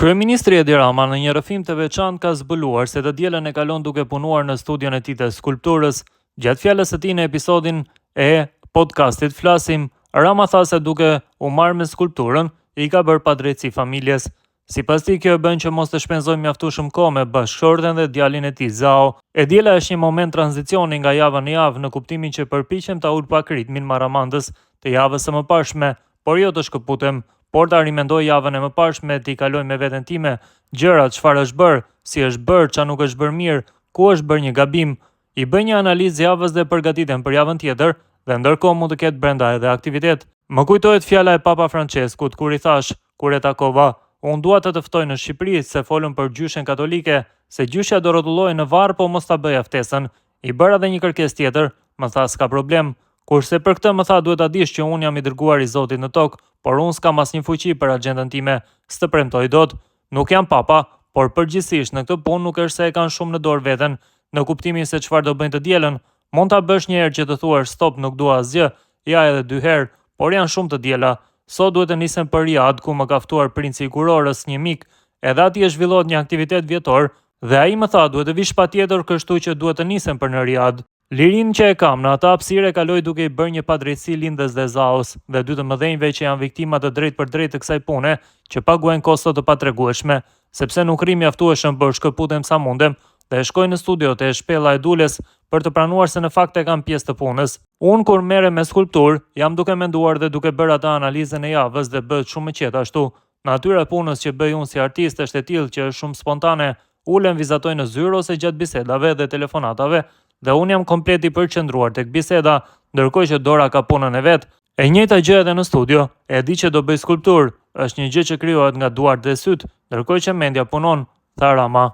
Kryeministri Edi Rama në një rrëfim të veçantë ka zbuluar se të dielën e kalon duke punuar në studion e tij të skulpturës. Gjatë fjalës së tij në episodin e podcastit Flasim, Rama tha se duke u marrë me skulpturën, i ka bërë padrejtësi familjes. Sipas tij, kjo e bën që mos të shpenzojë mjaftueshëm kohë me bashkëshorten dhe djalin e tij Zao. E diela është një moment tranzicioni nga java në javë në kuptimin që përpiqem ta ul pak ritmin maramandës të javës së mëparshme, por jo të shkëputem. Por ta rimendoj javën e mëparshme, t'i kaloj me veten time gjërat, çfarë është bërë, si është bërë, çfarë nuk është bërë mirë, ku është bërë një gabim, i bëj një analizë javës dhe përgatitem për javën tjetër, dhe ndërkohë mund të ketë brenda edhe aktivitet. Më kujtohet fjala e Papa Franceskut kur i thash, kur e takova, unë dua të ftoj në Shqipëri se folën për gjyshen katolike, se gjyshja do rrotullohej në varr, po mos ta bëj aftesën. I bëra edhe një kërkesë tjetër, më tha s'ka problem. Kurse për këtë më tha duhet ta dish që unë jam i dërguar i Zotit në tokë, por unë s'kam asnjë fuqi për agjendën time, s'të premtoj dot. Nuk jam papa, por përgjithsisht në këtë punë nuk është se e kanë shumë në dorë veten, në kuptimin se çfarë do bëjnë të dielën. Mund ta bësh një herë që të thuash stop, nuk dua asgjë, ja edhe 2 herë, por janë shumë të diela. Sot duhet të nisem për Riad, ku më ka ftuar princi i kurorës, një mik, edhe atje zhvillohet një aktivitet vjetor, dhe ai më tha duhet të vish patjetër, kështu që duhet të nisem për në Riad. Lirin që e kam në atë hapësirë e kaloj duke i bërë një padrejtësi lindës dhe Zaos dhe dy të mëdhenjve që janë viktima të drejt për drejt të kësaj pune, që paguajnë kosto të patregueshme, sepse nuk rri mjaftueshëm për shkëputem sa mundem dhe shkoj në studio të Shpella e Dules për të pranuar se në fakt e kam pjesë të punës. Unë kur merrem me skulpturë, jam duke menduar dhe duke bërë atë analizën e javës dhe bëhet shumë e qetë ashtu. Natyra e punës që bëj unë si artist është e tillë që është shumë spontane, ulem vizatoj në zyrë ose gjatë bisedave dhe telefonatave, dhe unë jam komplet i përqendruar tek biseda, ndërkohë që Dora ka punën e vet. E njëjta gjë edhe në studio, e di që do bëj skulpturë, është një gjë që krijohet nga duart dhe syt, ndërkohë që mendja punon, tha Rama.